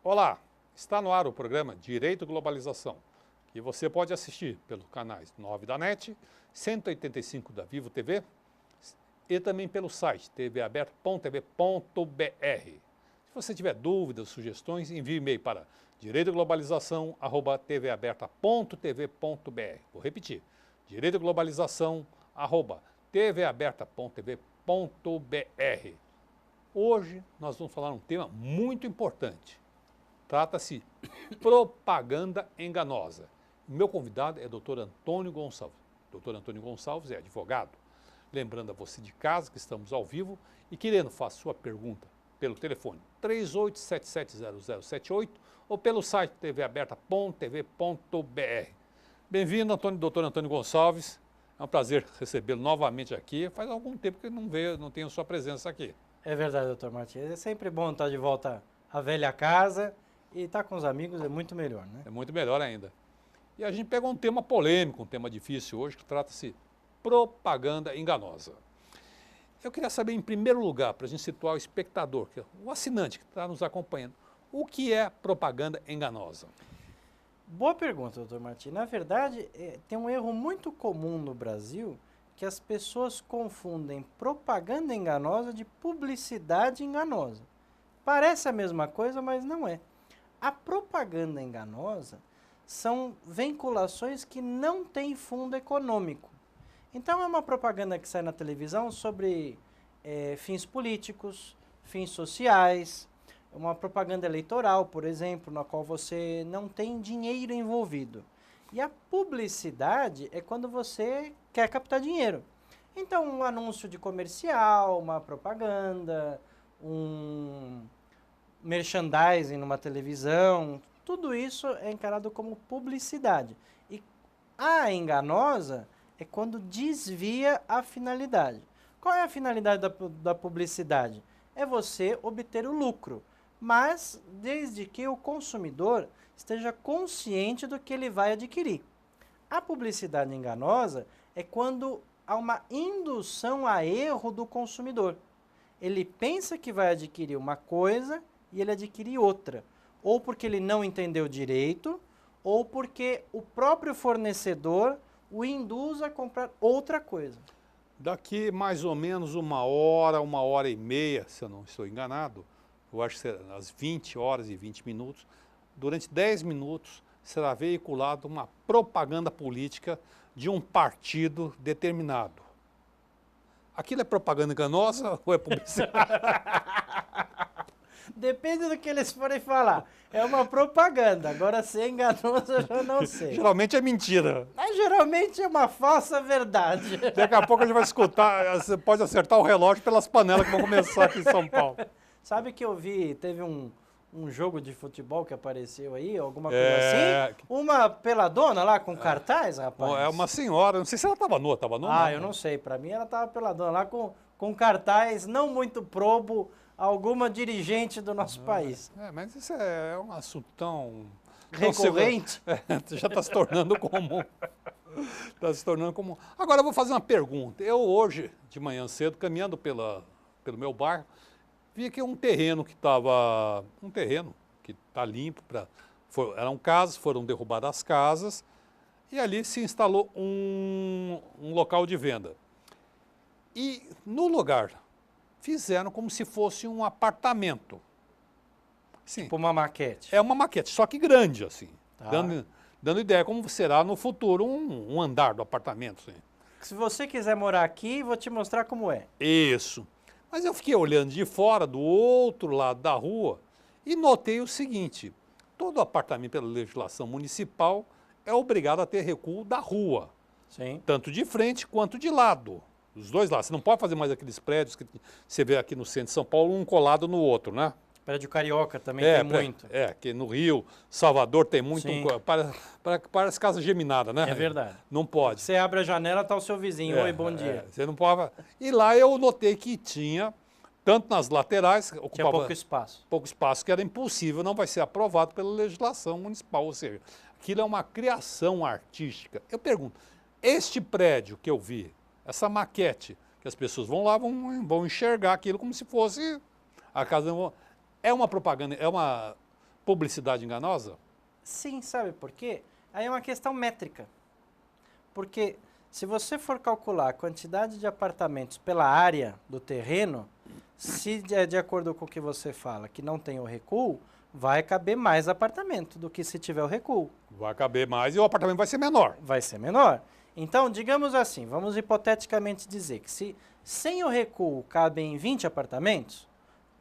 Olá, está no ar o programa Direito e Globalização, que você pode assistir pelos canais 9 da NET, 185 da Vivo TV e também pelo site tvaberta.tv.br. Se você tiver dúvidas, sugestões, envie e-mail para direitoglobalização@tvaberta.tv.br. Vou repetir, direitoglobalização@tvaberta.tv.br. Hoje nós vamos falar um tema muito importante. Trata-se propaganda enganosa. O meu convidado é o Dr. Antônio Gonçalves. Dr. Antônio Gonçalves é advogado. Lembrando a você de casa que estamos ao vivo e querendo fazer sua pergunta pelo telefone 38770078 ou pelo site tvaberta.tv.br. Bem-vindo, Dr. Antônio Gonçalves. É um prazer recebê-lo novamente aqui. Faz algum tempo que não tenho sua presença aqui. É verdade, doutor Martins. É sempre bom estar de volta à velha casa e estar com os amigos é muito melhor, né? É muito melhor ainda. E a gente pegou um tema polêmico, um tema difícil hoje, que trata-se propaganda enganosa. Eu queria saber, em primeiro lugar, para a gente situar o espectador, o assinante que está nos acompanhando, o que é propaganda enganosa? Boa pergunta, doutor Martins. Na verdade, tem um erro muito comum no Brasil que as pessoas confundem propaganda enganosa de publicidade enganosa. Parece a mesma coisa, mas não é. A propaganda enganosa são vinculações que não têm fundo econômico. Então, é uma propaganda que sai na televisão sobre fins políticos, fins sociais, uma propaganda eleitoral, por exemplo, na qual você não tem dinheiro envolvido. E a publicidade é quando você quer captar dinheiro. Então, um anúncio de comercial, uma propaganda, um merchandising numa televisão, tudo isso é encarado como publicidade. E a enganosa é quando desvia a finalidade. Qual é a finalidade da publicidade? É você obter o lucro, mas desde que o consumidor esteja consciente do que ele vai adquirir. A publicidade enganosa é quando há uma indução a erro do consumidor. Ele pensa que vai adquirir uma coisa e ele adquire outra, ou porque ele não entendeu direito, ou porque o próprio fornecedor o induz a comprar outra coisa. Daqui mais ou menos uma hora e meia, se eu não estou enganado, eu acho que será às 20 horas e 20 minutos, durante 10 minutos será veiculada uma propaganda política de um partido determinado. Aquilo é propaganda enganosa ou é publicidade? Depende do que eles forem falar. É uma propaganda. Agora, se é enganoso, eu já não sei. Geralmente é mentira. Mas geralmente é uma falsa verdade. Daqui a pouco a gente vai escutar, você pode acertar o relógio pelas panelas que vão começar aqui em São Paulo. Sabe que eu vi, teve um jogo de futebol que apareceu aí, alguma coisa assim? Uma peladona lá com cartaz, rapaz? É uma senhora, não sei se ela estava nua, Ah, eu não sei. Pra mim ela estava peladona lá com cartaz não muito probo alguma dirigente do nosso país. Mas isso é um assunto tão... recorrente? Já está se tornando comum. Está se tornando comum. Agora eu vou fazer uma pergunta. Eu hoje, de manhã cedo, caminhando pelo meu bairro, vi aqui um terreno que está limpo. Eram casas, foram derrubadas as casas e ali se instalou um local de venda. E no lugar fizeram como se fosse um apartamento. Sim, Tipo uma maquete. é uma maquete, só que grande, assim. Tá. Dando ideia como será no futuro um andar do apartamento. Assim. Se você quiser morar aqui, vou te mostrar como é. Isso. Mas eu fiquei olhando de fora, do outro lado da rua, e notei o seguinte: todo apartamento, pela legislação municipal, é obrigado a ter recuo da rua. Sim. Tanto de frente quanto de lado. Os dois lados. Você não pode fazer mais aqueles prédios que você vê aqui no centro de São Paulo, um colado no outro, né? Prédio carioca também tem muito. Que no Rio, Salvador tem muito, para as casas geminadas, né? É verdade. Não pode. Você abre a janela, tá o seu vizinho. Oi, bom dia. Você não pode. E lá eu notei que tinha, tanto nas laterais, Tinha pouco espaço. pouco espaço, que era impossível, não vai ser aprovado pela legislação municipal, ou seja, aquilo é uma criação artística. Eu pergunto, este prédio que eu vi, essa maquete, que as pessoas vão lá, vão enxergar aquilo como se fosse a casa... É uma propaganda, é uma publicidade enganosa? Sim, sabe por quê? Aí é uma questão métrica. Porque se você for calcular a quantidade de apartamentos pela área do terreno, se é de acordo com o que você fala, que não tem o recuo, vai caber mais apartamento do que se tiver o recuo. Vai caber mais e o apartamento vai ser menor. Vai ser menor. Então, digamos assim, vamos hipoteticamente dizer que se sem o recuo cabem 20 apartamentos,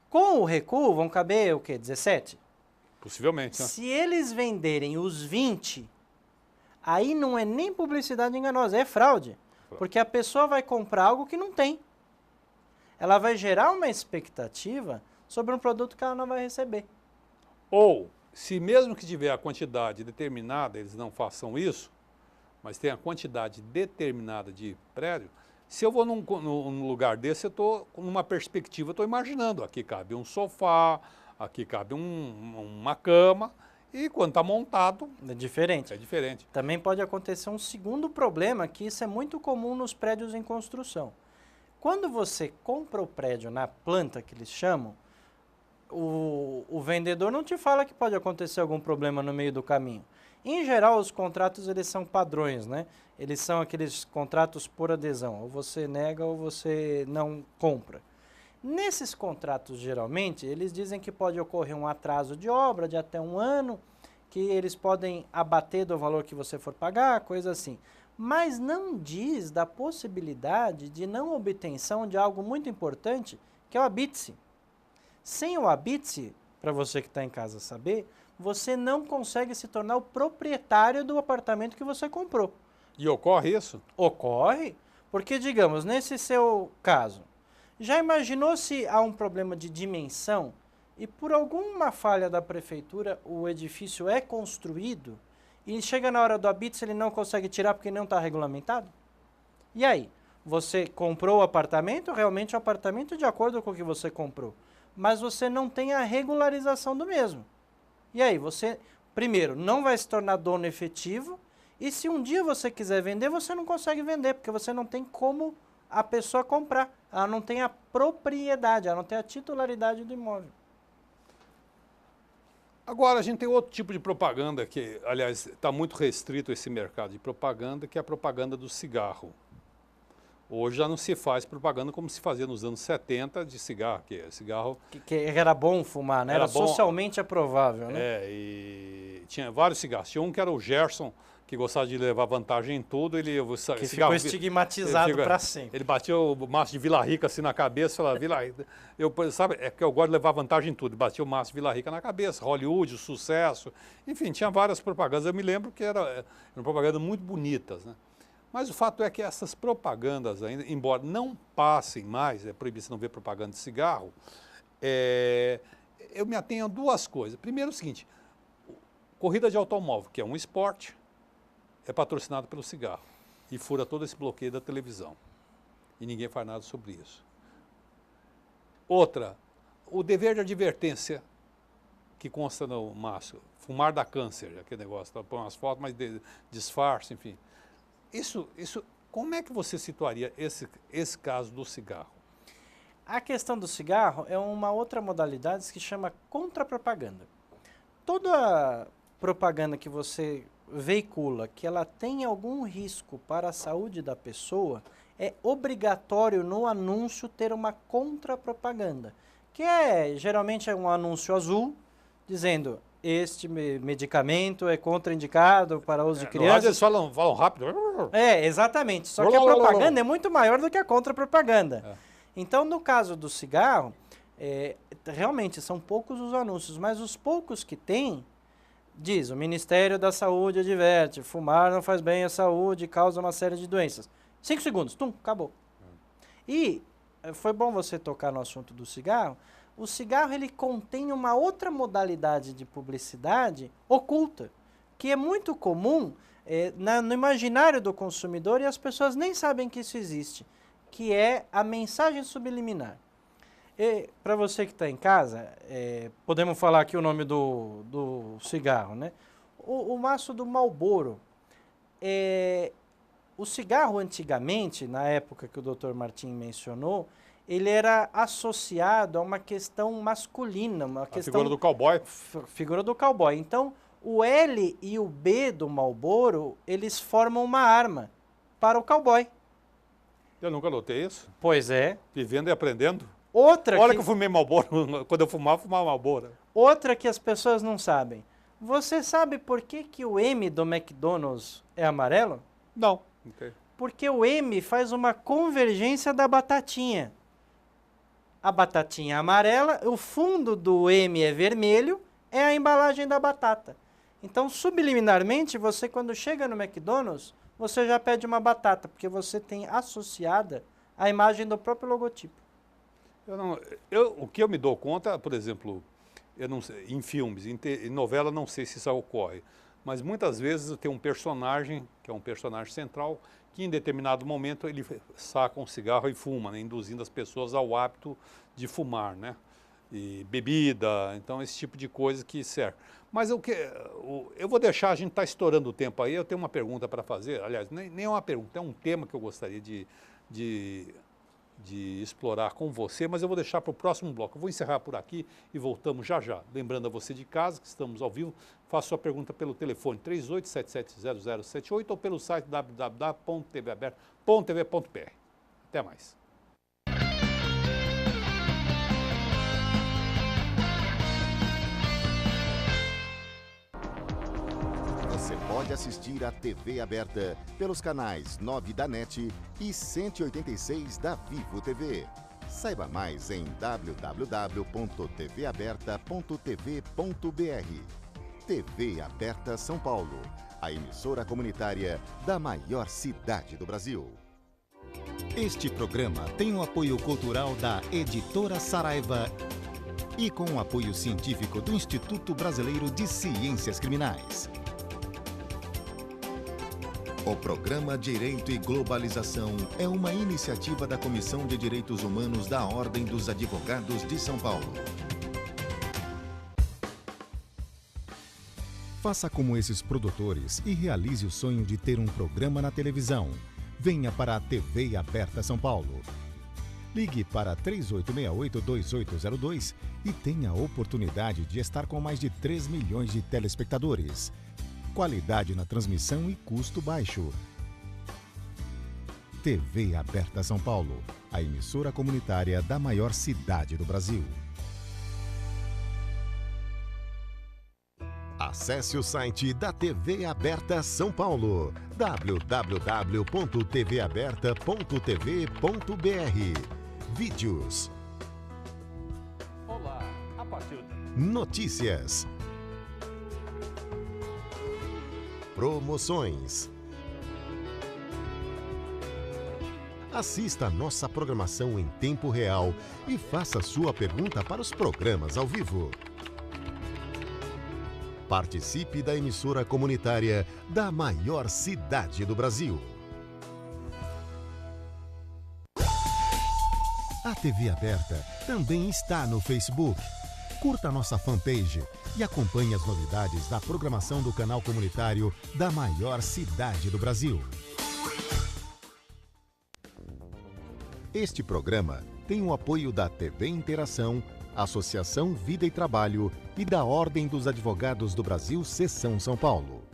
com o recuo vão caber o quê? 17? Possivelmente, né? Se eles venderem os 20, aí não é nem publicidade enganosa, é fraude. Porque a pessoa vai comprar algo que não tem. Ela vai gerar uma expectativa sobre um produto que ela não vai receber. Ou, se mesmo que tiver a quantidade determinada, eles não façam isso, mas tem a quantidade determinada de prédio, se eu vou num lugar desse, eu estou numa perspectiva, eu estou imaginando, aqui cabe um sofá, aqui cabe uma cama, e quando está montado, É diferente. é diferente. Também pode acontecer um segundo problema, que isso é muito comum nos prédios em construção. Quando você compra o prédio na planta, que eles chamam, o vendedor não te fala que pode acontecer algum problema no meio do caminho. Em geral, os contratos eles são padrões, né? Eles são aqueles contratos por adesão. Ou você nega ou você não compra. Nesses contratos, geralmente, eles dizem que pode ocorrer um atraso de obra de até 1 ano, que eles podem abater do valor que você for pagar, coisa assim. Mas não diz da possibilidade de não obtenção de algo muito importante, que é o habite-se. Sem o habite-se, para você que está em casa saber, você não consegue se tornar o proprietário do apartamento que você comprou. E ocorre isso? Ocorre, porque, digamos, nesse seu caso, já imaginou se há um problema de dimensão e por alguma falha da prefeitura o edifício é construído e chega na hora do habite-se ele não consegue tirar porque não está regulamentado? E aí? Você comprou o apartamento, realmente o apartamento de acordo com o que você comprou, mas você não tem a regularização do mesmo. E aí, você, primeiro, não vai se tornar dono efetivo, e se um dia você quiser vender, você não consegue vender, porque você não tem como a pessoa comprar. Ela não tem a propriedade, ela não tem a titularidade do imóvel. Agora, a gente tem outro tipo de propaganda que, aliás, está muito restrito esse mercado de propaganda, que é a propaganda do cigarro. Hoje já não se faz propaganda como se fazia nos anos 70 de cigarro, que é cigarro... Que era bom fumar, né? Era bom, socialmente aprovável, né? e tinha vários cigarros. Tinha um que era o Gerson, que gostava de levar vantagem em tudo. Que ficou estigmatizado para sempre. Ele batia o maço de Vila Rica assim na cabeça, falava, Vila Rica... sabe, é que eu gosto de levar vantagem em tudo. Ele batia o maço de Vila Rica na cabeça, Hollywood, o sucesso. Enfim, tinha várias propagandas. Eu me lembro que eram propagandas muito bonitas, né? Mas o fato é que essas propagandas ainda, embora não passem mais, é proibido você não ver propaganda de cigarro, eu me atenho a duas coisas. Primeiro é o seguinte, corrida de automóvel, que é um esporte, é patrocinado pelo cigarro e fura todo esse bloqueio da televisão. E ninguém faz nada sobre isso. Outra, o dever de advertência que consta no maço, fumar dá câncer, aquele negócio, põe umas fotos, mas disfarce, enfim. Isso, como é que você situaria esse caso do cigarro? A questão do cigarro é uma outra modalidade que se chama contrapropaganda. Toda propaganda que você veicula, que ela tem algum risco para a saúde da pessoa, é obrigatório no anúncio ter uma contrapropaganda, que geralmente é um anúncio azul, dizendo... Este medicamento é contraindicado para uso de crianças. Eles falam rápido. Exatamente. Só que a propaganda é muito maior do que a contrapropaganda. É. Então, no caso do cigarro, realmente são poucos os anúncios, mas os poucos que tem, diz, o Ministério da Saúde adverte, fumar não faz bem à saúde, causa uma série de doenças. 5 segundos, acabou. E foi bom você tocar no assunto do cigarro. O cigarro ele contém uma outra modalidade de publicidade oculta, que é muito comum no imaginário do consumidor e as pessoas nem sabem que isso existe, que é a mensagem subliminar. Para você que está em casa, podemos falar aqui o nome do cigarro, né? O maço do Marlboro. O cigarro antigamente, na época que o Dr. Martim mencionou, ele era associado a uma questão masculina, uma A questão... figura do cowboy. Figura do cowboy. Então, o L e o B do Marlboro, eles formam uma arma para o cowboy. Eu nunca notei isso. Pois é. Vivendo e aprendendo. Outra Olha que... que eu fumei Marlboro. Quando eu fumava Marlboro. Outra que as pessoas não sabem. Você sabe por que, que o M do McDonald's é amarelo? Não. Okay. Porque o M faz uma convergência da batatinha. A batatinha é amarela, o fundo do M é vermelho, é a embalagem da batata. Então, subliminarmente, você quando chega no McDonald's, você já pede uma batata, porque você tem associada a imagem do próprio logotipo. O que eu me dou conta, por exemplo, eu não sei, em filmes, em novela, não sei se isso ocorre, mas muitas vezes tem um personagem, que é um personagem central, que em determinado momento ele saca um cigarro e fuma, né, induzindo as pessoas ao hábito de fumar, né? E bebida, então esse tipo de coisa que serve. Mas eu vou deixar, a gente está estourando o tempo aí, eu tenho uma pergunta para fazer, aliás, nem é uma pergunta, é um tema que eu gostaria de explorar com você, mas eu vou deixar para o próximo bloco. Eu vou encerrar por aqui e voltamos já já. Lembrando a você de casa que estamos ao vivo, faça sua pergunta pelo telefone 38770078 ou pelo site www.tvaberta.tv.br. Até mais. Você pode assistir a TV aberta pelos canais 9 da NET e 186 da Vivo TV. Saiba mais em www.tvaberta.tv.br. TV Aberta São Paulo, a emissora comunitária da maior cidade do Brasil. Este programa tem o apoio cultural da Editora Saraiva e com o apoio científico do Instituto Brasileiro de Ciências Criminais. O programa Direito e Globalização é uma iniciativa da Comissão de Direitos Humanos da Ordem dos Advogados de São Paulo. Faça como esses produtores e realize o sonho de ter um programa na televisão. Venha para a TV Aberta São Paulo. Ligue para 3868-2802 e tenha a oportunidade de estar com mais de 3 milhões de telespectadores. Qualidade na transmissão e custo baixo. TV Aberta São Paulo, a emissora comunitária da maior cidade do Brasil. Acesse o site da TV Aberta São Paulo, www.tvaberta.tv.br. Vídeos. Olá, a partir de... Notícias. Promoções. Assista a nossa programação em tempo real e faça sua pergunta para os programas ao vivo. Participe da emissora comunitária da maior cidade do Brasil. A TV Aberta também está no Facebook. Curta nossa fanpage e acompanhe as novidades da programação do canal comunitário da maior cidade do Brasil. Este programa tem o apoio da TV Interação, Associação Vida e Trabalho e da Ordem dos Advogados do Brasil, Seção São Paulo.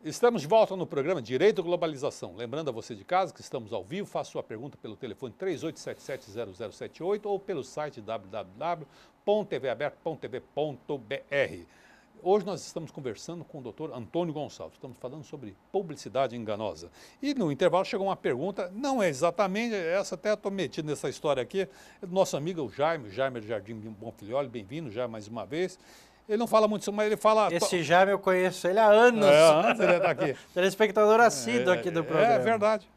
Estamos de volta no programa Direito e Globalização. Lembrando a você de casa que estamos ao vivo, faça sua pergunta pelo telefone 38770078 ou pelo site www.tvaberta.tv.br. Hoje nós estamos conversando com o doutor Antônio Gonçalves, estamos falando sobre publicidade enganosa. E no intervalo chegou uma pergunta, não é exatamente, essa até estou metido nessa história aqui, é do nosso amigo o Jaime do Jardim Bonfilholi, bem-vindo já mais uma vez. Ele não fala muito sobre, mas ele fala... Esse Jaime eu conheço ele há anos. Antes ele está aqui. Telespectador assíduo aqui do programa. É verdade.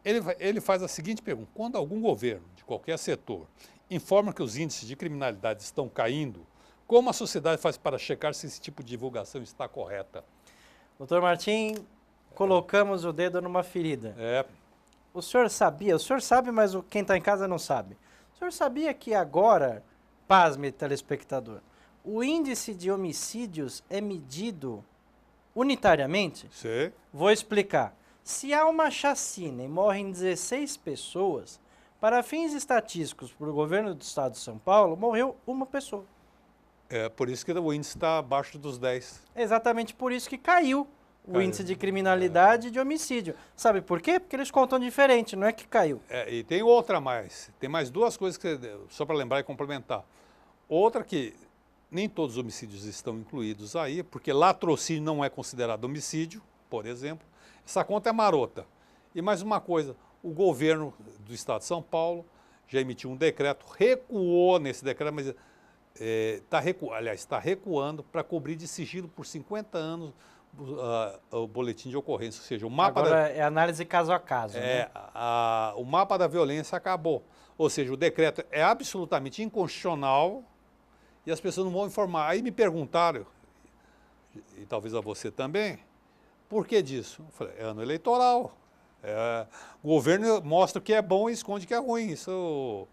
Ele faz a seguinte pergunta, quando algum governo, de qualquer setor, informa que os índices de criminalidade estão caindo, como a sociedade faz para checar se esse tipo de divulgação está correta? Doutor Martim, colocamos o dedo numa ferida. O senhor sabia, o senhor sabe, mas quem está em casa não sabe. O senhor sabia que agora, pasme telespectador, o índice de homicídios é medido unitariamente? Sei. Vou explicar. Se há uma chacina e morrem 16 pessoas, para fins estatísticos, para o governo do estado de São Paulo, morreu uma pessoa. É por isso que o índice está abaixo dos 10. É exatamente por isso que caiu o Caiu. índice de criminalidade e de homicídio. Sabe por quê? Porque eles contam diferente, não é que caiu. E tem outra a mais. Tem mais duas coisas que só para lembrar e complementar. Outra que nem todos os homicídios estão incluídos aí, porque latrocínio não é considerado homicídio, por exemplo. Essa conta é marota. E mais uma coisa, o governo do estado de São Paulo já emitiu um decreto, recuou nesse decreto, mas está recuando para cobrir de sigilo por 50 anos o boletim de ocorrência, ou seja, o mapa Agora é análise caso a caso, né? o mapa da violência acabou. Ou seja, o decreto é absolutamente inconstitucional e as pessoas não vão informar. Aí me perguntaram, e talvez a você também, por que disso? Eu falei, é ano eleitoral. O governo mostra o que é bom e esconde o que é ruim. Isso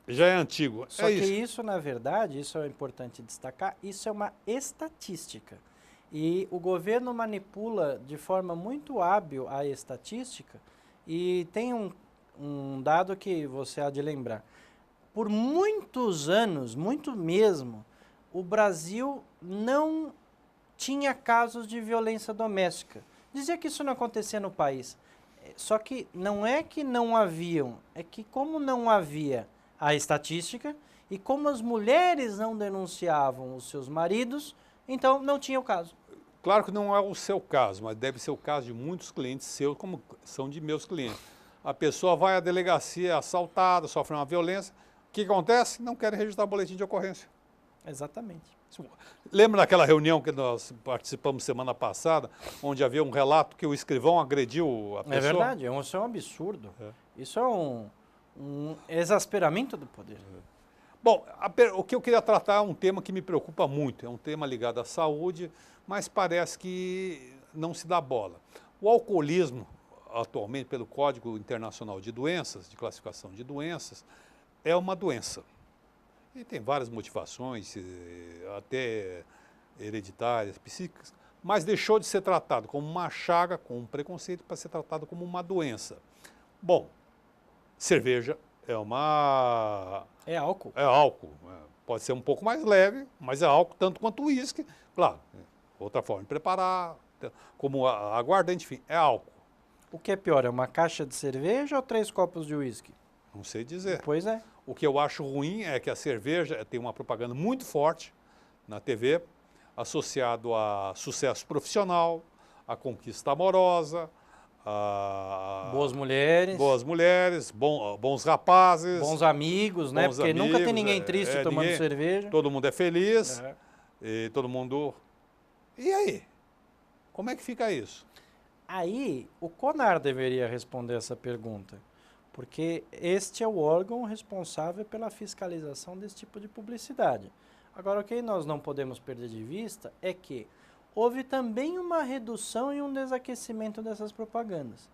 já é antigo. Só que isso, na verdade, isso é importante destacar, isso é uma estatística. E o governo manipula de forma muito hábil a estatística e tem um dado que você há de lembrar. Por muitos anos, muito mesmo, o Brasil não tinha casos de violência doméstica. Dizia que isso não acontecia no país. Só que não é que não haviam, é que como não havia a estatística e como as mulheres não denunciavam os seus maridos, então não tinha o caso. Claro que não é o seu caso, mas deve ser o caso de muitos clientes seus, como são de meus clientes. A pessoa vai à delegacia, é assaltada, sofre uma violência. O que acontece? Não querem registrar boletim de ocorrência. Exatamente. Lembra daquela reunião que nós participamos semana passada, onde havia um relato que o escrivão agrediu a pessoa? É verdade, isso é um absurdo. Isso é um exasperamento do poder. Bom, o que eu queria tratar é um tema que me preocupa muito, é um tema ligado à saúde, mas parece que não se dá bola. O alcoolismo, atualmente, pelo Código Internacional de Doenças, de classificação de doenças, é uma doença. E tem várias motivações, até hereditárias, psíquicas, mas deixou de ser tratado como uma chaga, com um preconceito, para ser tratado como uma doença. Bom, cerveja é uma... É álcool. É álcool. Pode ser um pouco mais leve, mas é álcool tanto quanto o uísque. Claro, outra forma de preparar, como aguardente, enfim, é álcool. O que é pior, é uma caixa de cerveja ou 3 copos de uísque? Não sei dizer. Pois é. O que eu acho ruim é que a cerveja tem uma propaganda muito forte na TV, associado a sucesso profissional, a conquista amorosa, boas mulheres, bons rapazes, bons amigos, né? Porque nunca tem ninguém triste tomando cerveja. Todo mundo é feliz, e todo mundo... E aí? Como é que fica isso? Aí, o CONAR deveria responder essa pergunta, porque este é o órgão responsável pela fiscalização desse tipo de publicidade. Agora, o que nós não podemos perder de vista é que houve também uma redução e um desaquecimento dessas propagandas.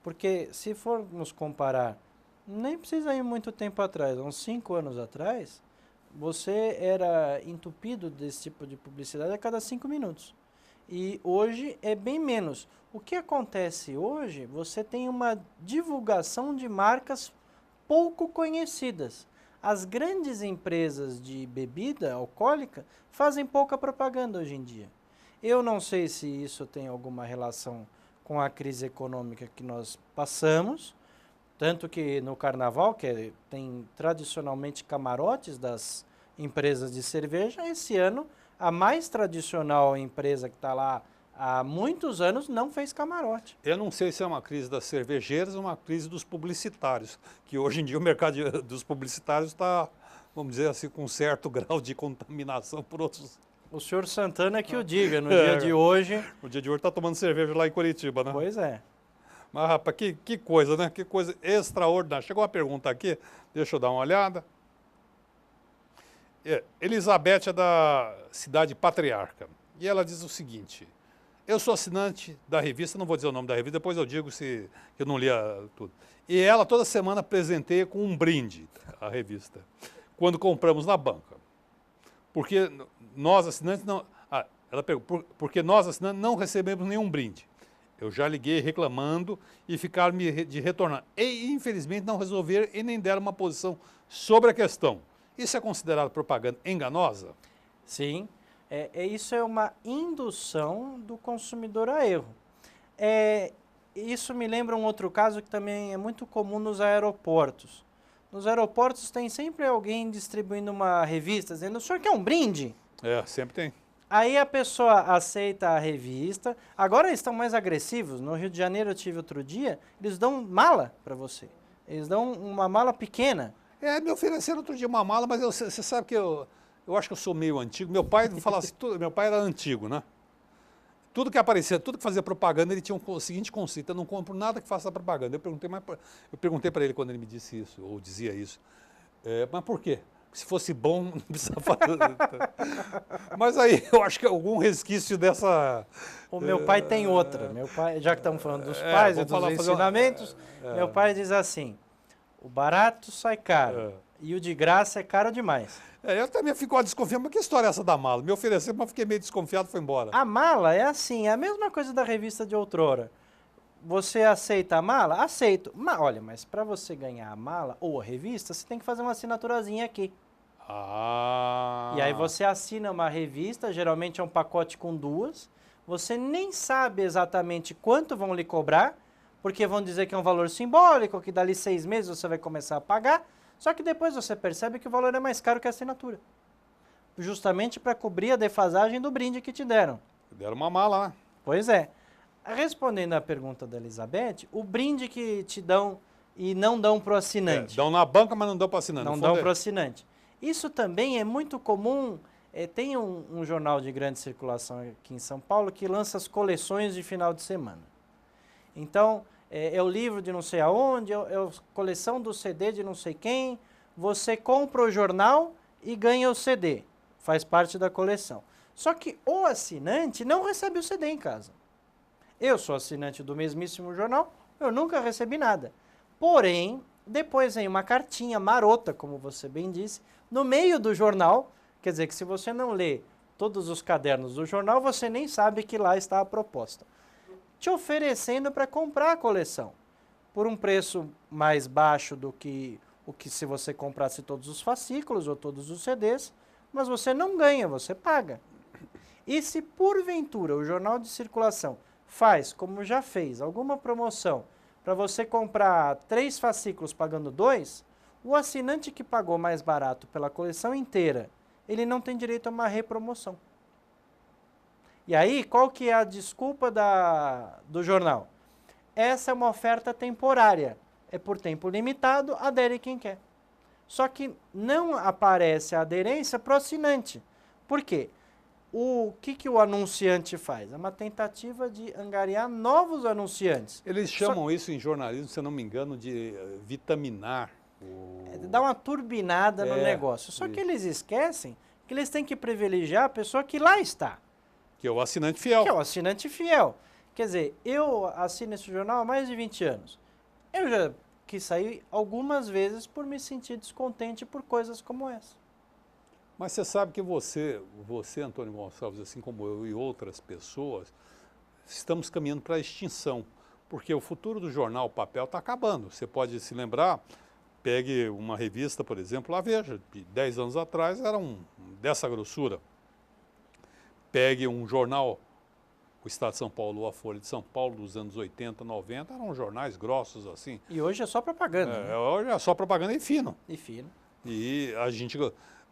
Porque se formos comparar, nem precisa ir muito tempo atrás, uns 5 anos atrás, você era entupido desse tipo de publicidade a cada 5 minutos. E hoje é bem menos. O que acontece hoje, você tem uma divulgação de marcas pouco conhecidas. As grandes empresas de bebida alcoólica fazem pouca propaganda hoje em dia. Eu não sei se isso tem alguma relação com a crise econômica que nós passamos, tanto que no carnaval, que tem tradicionalmente camarotes das empresas de cerveja, esse ano a mais tradicional empresa que está lá há muitos anos não fez camarote. Eu não sei se é uma crise das cervejeiras ou uma crise dos publicitários, que hoje em dia o mercado dos publicitários está, vamos dizer assim, com um certo grau de contaminação por outros. O senhor Santana que o diga, no dia de hoje... No dia de hoje está tomando cerveja lá em Curitiba, né? Pois é. Mas, rapaz, que coisa, né? Que coisa extraordinária. Chegou uma pergunta aqui, deixa eu dar uma olhada. Elizabeth é da cidade Patriarca. E ela diz o seguinte: eu sou assinante da revista, não vou dizer o nome da revista, depois eu digo se eu não lia tudo. E ela toda semana presenteia com um brinde a revista, quando compramos na banca. porque nós assinantes não... ela perguntou, porque nós assinantes não recebemos nenhum brinde. Eu já liguei reclamando e ficaram de retornar. E, infelizmente, não resolveram e nem deram uma posição sobre a questão. Isso é considerado propaganda enganosa? Sim, isso é uma indução do consumidor a erro. Isso me lembra um outro caso que também é muito comum nos aeroportos. Nos aeroportos tem sempre alguém distribuindo uma revista, dizendo, o senhor quer um brinde? Sempre tem. Aí a pessoa aceita a revista. Agora eles estão mais agressivos. No Rio de Janeiro eu tive outro dia, eles dão mala para você. Eles dão uma mala pequena. Me ofereceram outro dia uma mala, mas você sabe que eu acho que eu sou meio antigo. Meu pai falasse tudo, meu pai era antigo, né? Tudo que aparecia, tudo que fazia propaganda, ele tinha o seguinte conceito: eu não compro nada que faça propaganda. Eu perguntei para ele quando ele me disse isso, ou dizia isso. Mas por quê? Se fosse bom, não precisava fazer. Mas aí eu acho que algum resquício dessa... O meu pai tem outra. Meu pai, já que estamos falando dos pais e dos ensinamentos, meu pai diz assim, o barato sai caro e o de graça é caro demais. Eu também fico desconfiado, mas que história é essa da mala? Me ofereceu, mas fiquei meio desconfiado e foi embora. A mala é assim, é a mesma coisa da revista de outrora. Você aceita a mala? Aceito. Olha, mas para você ganhar a mala ou a revista, você tem que fazer uma assinaturazinha aqui. E aí você assina uma revista, geralmente é um pacote com 2. Você nem sabe exatamente quanto vão lhe cobrar, porque vão dizer que é um valor simbólico, que dali 6 meses você vai começar a pagar. Só que depois você percebe que o valor é mais caro que a assinatura. Justamente para cobrir a defasagem do brinde que te deram. Deram uma mala, né? Pois é. Respondendo à pergunta da Elizabeth, o brinde que te dão e não dão para o assinante. Dão na banca, mas não dão para o assinante. Não dão para o assinante. Isso também é muito comum. Tem um jornal de grande circulação aqui em São Paulo que lança as coleções de final de semana. Então, é o livro de não sei aonde, é a coleção do CD de não sei quem. Você compra o jornal e ganha o CD. Faz parte da coleção. Só que o assinante não recebe o CD em casa. Eu sou assinante do mesmíssimo jornal, eu nunca recebi nada. Porém, depois vem uma cartinha marota, como você bem disse, no meio do jornal. Quer dizer que se você não lê todos os cadernos do jornal, você nem sabe que lá está a proposta. Te oferecendo para comprar a coleção por um preço mais baixo do que o que se você comprasse todos os fascículos ou todos os CDs, mas você não ganha, você paga. E se porventura o jornal de circulação faz, como já fez, alguma promoção para você comprar 3 fascículos pagando 2, o assinante que pagou mais barato pela coleção inteira, ele não tem direito a uma repromoção. E aí, qual que é a desculpa do jornal? Essa é uma oferta temporária, é por tempo limitado, adere quem quer. Só que não aparece a aderência para o assinante. Por quê? O que o anunciante faz? É uma tentativa de angariar novos anunciantes. Eles chamam isso em jornalismo, se eu não me engano, de vitaminar. Dá uma turbinada no negócio. Só que eles esquecem que eles têm que privilegiar a pessoa que lá está. Que é o assinante fiel. Que é o assinante fiel. Quer dizer, eu assino esse jornal há mais de 20 anos. Eu já quis sair algumas vezes por me sentir descontente por coisas como essa. Mas você sabe que você, Antônio Gonçalves, assim como eu e outras pessoas, estamos caminhando para a extinção. Porque o futuro do jornal, o papel, está acabando. Você pode se lembrar, pegue uma revista, por exemplo, a Veja, de 10 anos atrás era dessa grossura. Pegue um jornal, o Estado de São Paulo ou a Folha de São Paulo, dos anos 80, 90, eram jornais grossos assim. E hoje é só propaganda. Né? Hoje é só propaganda e fino. E fino. E a gente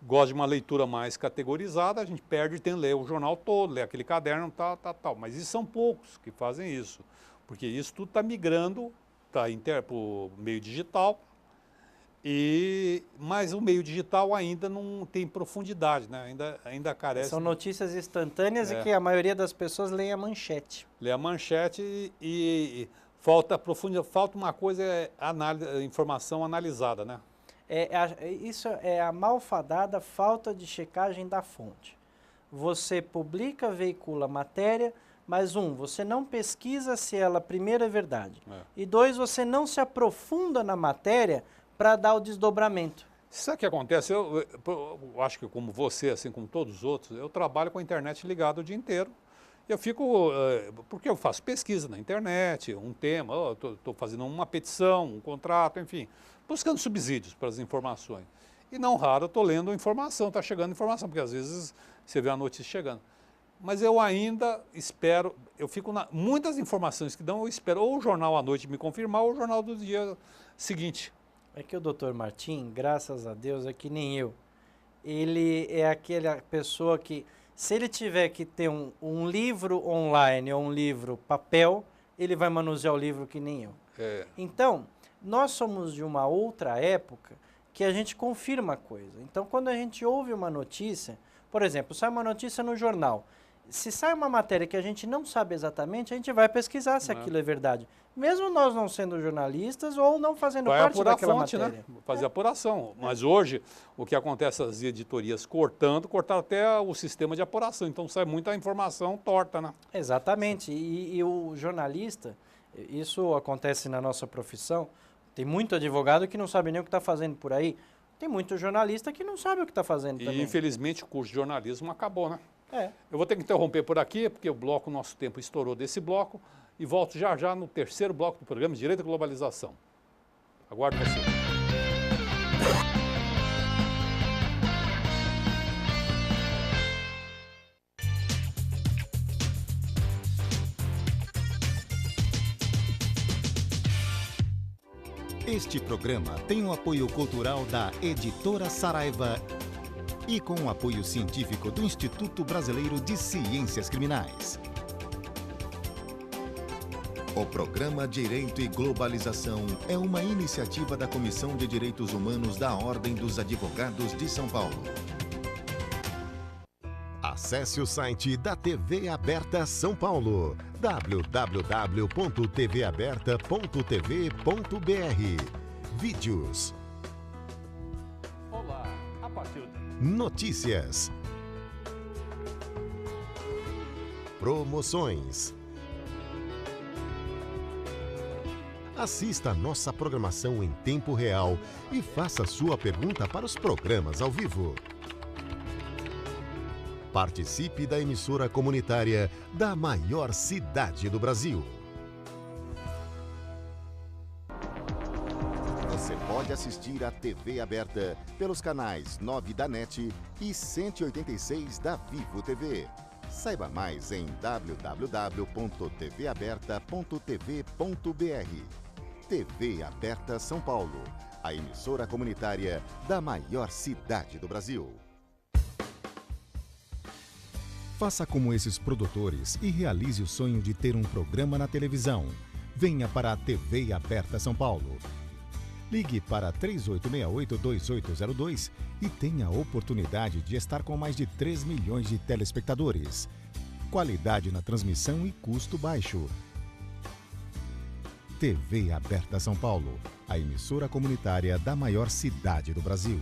gosta de uma leitura mais categorizada, a gente perde tempo de ler o jornal todo, ler aquele caderno, tal. Mas isso são poucos que fazem isso, porque isso tudo está migrando para o meio digital, mas o meio digital ainda não tem profundidade, né? ainda carece. São notícias instantâneas e que a maioria das pessoas lê a manchete. Lê a manchete e falta profundidade, falta uma coisa, informação analisada, né? Isso é a malfadada falta de checagem da fonte. Você publica, veicula matéria, mas você não pesquisa se ela primeiro é verdade. E 2, você não se aprofunda na matéria para dar o desdobramento. Sabe o que acontece? Eu acho que como você, assim como todos os outros, eu trabalho com a internet ligada o dia inteiro. Eu fico, porque eu faço pesquisa na internet, um tema, estou fazendo uma petição, um contrato, enfim, buscando subsídios para as informações. E não raro eu estou lendo informação, está chegando informação, porque às vezes você vê a notícia chegando. Mas eu ainda espero, eu fico muitas informações que dão, eu espero ou o jornal à noite me confirmar ou o jornal do dia seguinte. É que o Dr. Martim, graças a Deus, é que nem eu. Ele é aquela pessoa que, se ele tiver que ter um livro online ou um livro papel, ele vai manusear o livro que nem eu. Então, nós somos de uma outra época que a gente confirma a coisa. Então, quando a gente ouve uma notícia, por exemplo, sai uma notícia no jornal, se sai uma matéria que a gente não sabe exatamente, a gente vai pesquisar se aquilo é verdade. Mesmo nós não sendo jornalistas ou não fazendo parte daquela matéria. Né? Fazer apuração. Mas hoje, o que acontece, as editorias cortaram até o sistema de apuração. Então sai muita informação torta, né? Exatamente. E o jornalista, isso acontece na nossa profissão, tem muito advogado que não sabe nem o que está fazendo por aí. Tem muito jornalista que não sabe o que está fazendo também. E infelizmente o curso de jornalismo acabou, né? É. Eu vou ter que interromper por aqui, porque o nosso tempo estourou desse bloco, e volto já já no terceiro bloco do programa Direito e Globalização. Aguardo você. Este programa tem o apoio cultural da Editora Saraiva e com o apoio científico do Instituto Brasileiro de Ciências Criminais. O programa Direito e Globalização é uma iniciativa da Comissão de Direitos Humanos da Ordem dos Advogados de São Paulo. Acesse o site da TV Aberta São Paulo, www.tvaberta.tv.br. Vídeos. Olá, a partir de... Notícias. Promoções. Assista a nossa programação em tempo real e faça sua pergunta para os programas ao vivo. Participe da emissora comunitária da maior cidade do Brasil. Você pode assistir a TV Aberta pelos canais 9 da NET e 186 da Vivo TV. Saiba mais em www.tvaberta.tv.br. TV Aberta São Paulo, a emissora comunitária da maior cidade do Brasil. Faça como esses produtores e realize o sonho de ter um programa na televisão. Venha para a TV Aberta São Paulo. Ligue para 3868-2802 e tenha a oportunidade de estar com mais de 3 milhões de telespectadores. Qualidade na transmissão e custo baixo. TV Aberta São Paulo, a emissora comunitária da maior cidade do Brasil.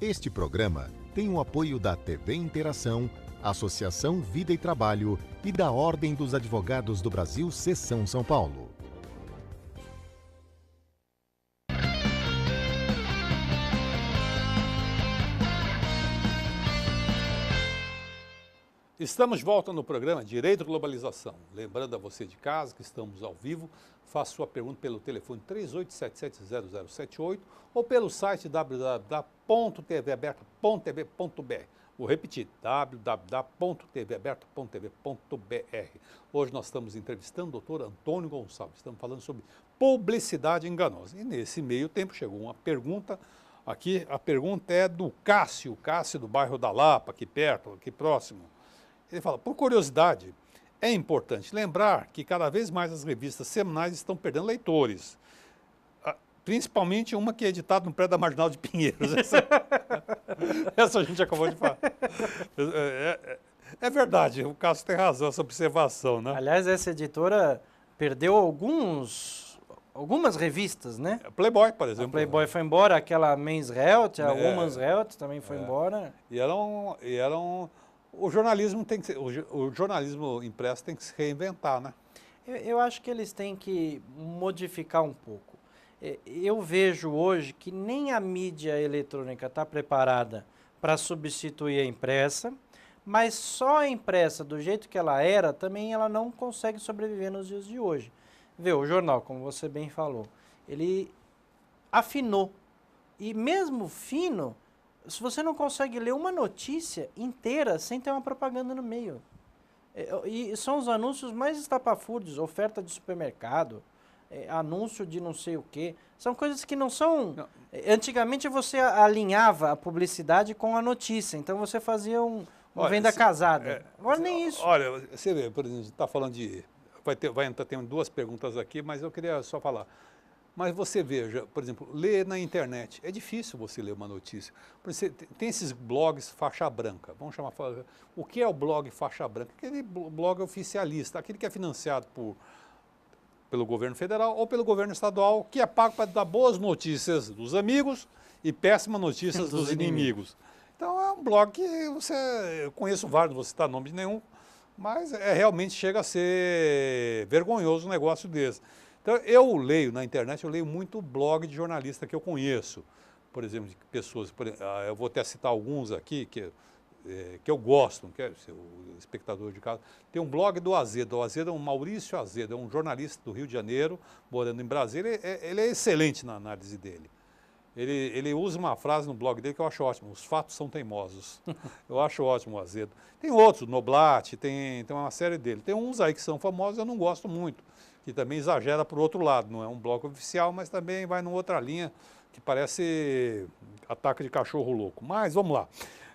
Este programa tem o apoio da TV Interação, Associação Vida e Trabalho e da Ordem dos Advogados do Brasil, Seção São Paulo. Estamos de volta no programa Direito e Globalização. Lembrando a você de casa que estamos ao vivo, faça sua pergunta pelo telefone 38770078 ou pelo site www.tvaberta.tv.br. Vou repetir, www.tvaberta.tv.br. Hoje nós estamos entrevistando o doutor Antônio Gonçalves. Estamos falando sobre publicidade enganosa. E nesse meio tempo chegou uma pergunta aqui. A pergunta é do Cássio do bairro da Lapa, aqui perto, aqui próximo. Ele fala, por curiosidade, é importante lembrar que cada vez mais as revistas semanais estão perdendo leitores. Principalmente uma que é editada no prédio da Marginal de Pinheiros. Essa a gente acabou de falar. É verdade, o Cássio tem razão, essa observação, né? Aliás, essa editora perdeu algumas revistas, né? Playboy, por exemplo. A Playboy foi embora, aquela Men's Health, a Woman's Health também foi embora. O jornalismo tem que ser, o jornalismo impresso tem que se reinventar, né? Eu acho que eles têm que modificar um pouco. Eu vejo hoje que nem a mídia eletrônica está preparada para substituir a impressa, mas só a impressa, do jeito que ela era, também ela não consegue sobreviver nos dias de hoje. Vê, o jornal, como você bem falou, ele afinou. E mesmo fino, se você não consegue ler uma notícia inteira sem ter uma propaganda no meio. E são os anúncios mais estapafúrdios, oferta de supermercado, anúncio de não sei o quê. São coisas que não são... Não. Antigamente você alinhava a publicidade com a notícia, então você fazia uma venda casada. Agora nem isso. Olha, você vê, por exemplo, está falando de... Vai entrar, tem duas perguntas aqui, mas eu queria só falar. Mas você veja, por exemplo, ler na internet. É difícil você ler uma notícia. Tem esses blogs faixa branca. Vamos chamar. O que é o blog faixa branca? Aquele blog oficialista, aquele que é financiado pelo governo federal ou pelo governo estadual, que é pago para dar boas notícias dos amigos e péssimas notícias dos inimigos. Então é um blog que eu conheço vários, não vou citar nome de nenhum, mas realmente chega a ser vergonhoso um negócio desse. Então, eu leio na internet, eu leio muito blog de jornalista que eu conheço. Por exemplo, de pessoas, eu vou até citar alguns aqui que eu gosto, não quero ser o espectador de casa. Tem um blog do Azedo. O Azedo é um Maurício Azedo, é um jornalista do Rio de Janeiro, morando em Brasília. Ele é excelente na análise dele. Ele usa uma frase no blog dele que eu acho ótimo: os fatos são teimosos. Eu acho ótimo o Azedo. Tem outros, Noblat, tem uma série dele. Tem uns aí que são famosos, eu não gosto muito, que também exagera para o outro lado. Não é um blog oficial, mas também vai numa outra linha que parece ataque de cachorro louco. Mas vamos lá.